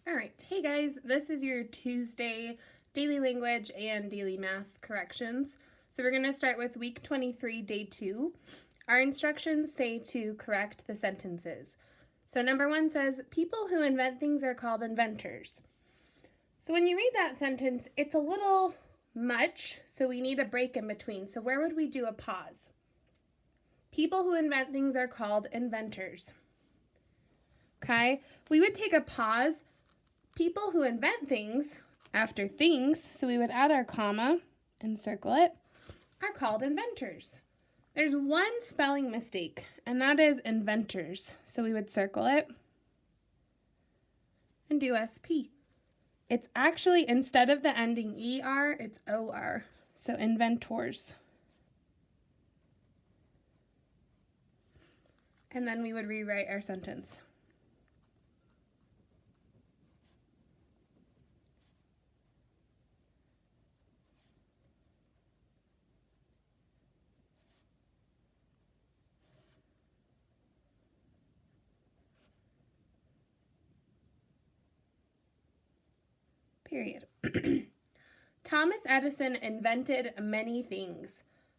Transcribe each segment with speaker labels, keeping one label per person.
Speaker 1: All right, hey guys, this is your Tuesday daily language and daily math corrections. So we're going to start with week 23, day 2. Our instructions say to correct the sentences. So number 1 says, people who invent things are called inventors. So when you read that sentence, it's a little much, so we need a break in between. So where would we do a pause? People who invent things are called inventors. Okay, we would take a pause. People who invent things after things, so we would add our comma and circle it, are called inventors. There's one spelling mistake, and that is inventors. So we would circle it and do SP. It's actually, instead of the ending ER, it's OR. So inventors. And then we would rewrite our sentence. Period. Thomas Edison invented many things.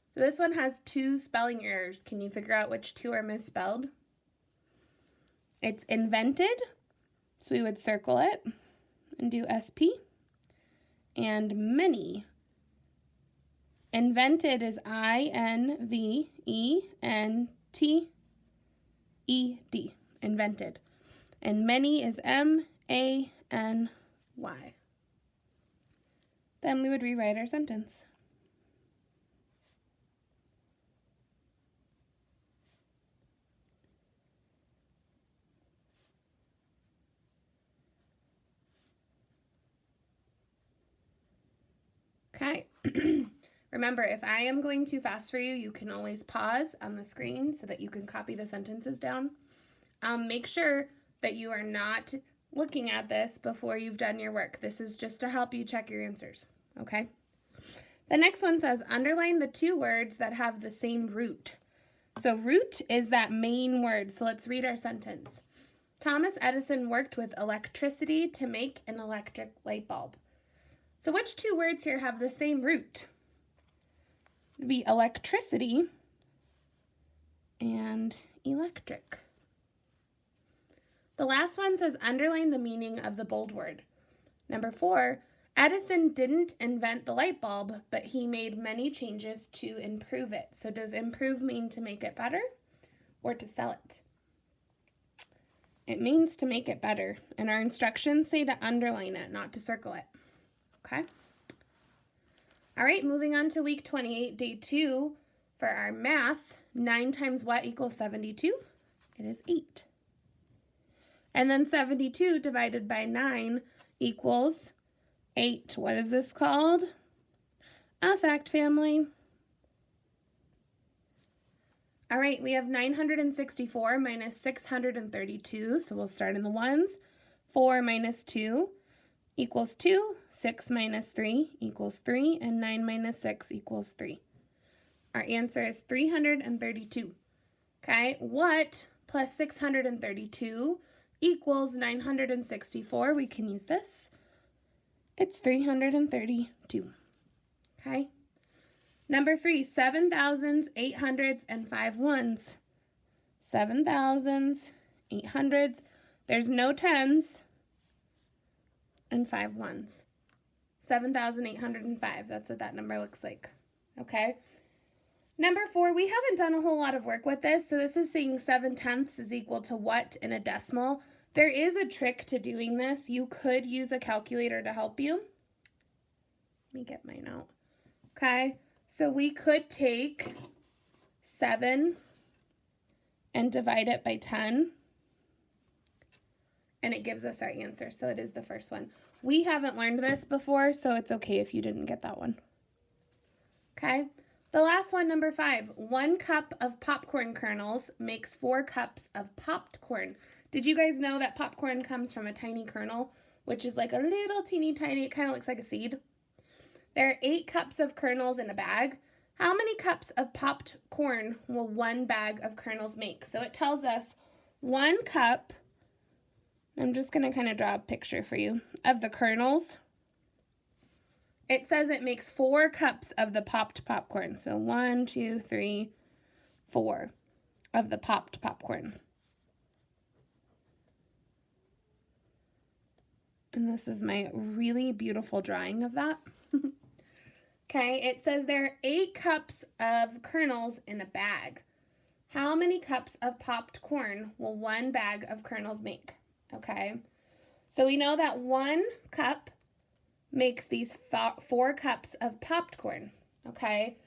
Speaker 1: So this one has 2 spelling errors. Can you figure out which 2 are misspelled? It's invented, so we would circle it and do SP. And many. Invented is INVENTED. Invented. And many is MANY. Then we would rewrite our sentence. Okay. Remember, if I am going too fast for you, you can always pause on the screen so that you can copy the sentences down. Make sure that you are not looking at this before you've done your work. This is just to help you check your answers, okay? The next one says, underline the 2 words that have the same root. So root is that main word. So let's read our sentence. Thomas Edison worked with electricity to make an electric light bulb. So which 2 words here have the same root? It would be electricity and electric. The last one says underline the meaning of the bold word. Number 4, Edison didn't invent the light bulb, but he made many changes to improve it. So does improve mean to make it better or to sell it? It means to make it better, and our instructions say to underline it, not to circle it. Okay? All right, moving on to week 28, day 2. For our math, 9 times what equals 72? It is 8. And then 72 divided by 9 equals 8. What is this called? A fact family. All right, we have 964 minus 632, so we'll start in the ones. 4 minus 2 equals 2, 6 minus 3 equals 3, and 9 minus 6 equals 3. Our answer is 332. Okay, what plus 632 equals 964? We can use this. It's 332. Okay. Number 3, 7 thousands, 800s, and 5 ones. 7 thousands, 800s. There's no 10s. And 5 ones. 7,805. That's what that number looks like. Okay. Number 4, we haven't done a whole lot of work with this. So this is saying 7/10 is equal to what in a decimal? There is a trick to doing this. You could use a calculator to help you. Let me get mine out. Okay. So we could take 7 and divide it by 10. And it gives us our answer. So it is the first one. We haven't learned this before, so it's okay if you didn't get that one. Okay. The last one, number 5. 1 cup of popcorn kernels makes 4 cups of popped corn. Did you guys know that popcorn comes from a tiny kernel, which is like a little teeny tiny, it kind of looks like a seed? There are 8 cups of kernels in a bag. How many cups of popped corn will 1 bag of kernels make? So it tells us 1 cup I'm just going to kind of draw a picture for you of the kernels. It says it makes 4 cups of the popped popcorn. So 1, 2, 3, 4 of the popped popcorn. And this is my really beautiful drawing of that. Okay, it says there are 8 cups of kernels in a bag. How many cups of popped corn will 1 bag of kernels make? Okay, so we know that 1 cup makes these 4 cups of popped corn. Okay,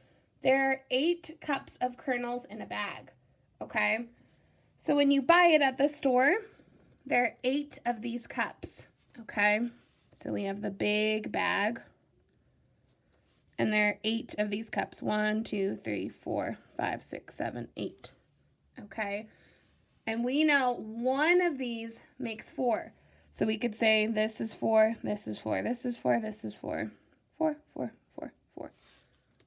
Speaker 1: there are 8 cups of kernels in a bag. Okay, so when you buy it at the store, there are 8 of these cups. Okay, so we have the big bag. And there are 8 of these cups. 1, 2, 3, 4, 5, 6, 7, 8. Okay. And we know 1 of these makes 4. So we could say this is 4, this is 4, this is 4, this is 4. 4, 4, 4, 4.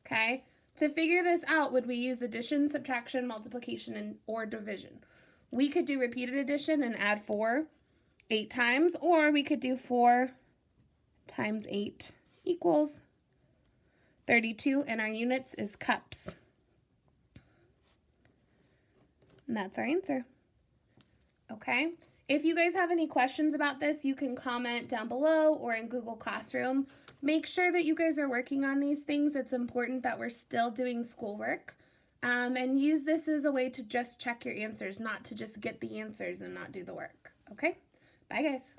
Speaker 1: Okay. To figure this out, would we use addition, subtraction, multiplication, or division? We could do repeated addition and add 4 8 times, or we could do 4 times 8 equals 32, and our units is cups. And that's our answer. Okay, if you guys have any questions about this, you can comment down below or in Google Classroom. Make sure that you guys are working on these things. It's important that we're still doing schoolwork. And use this as a way to just check your answers, not to just get the answers and not do the work. Okay, bye guys.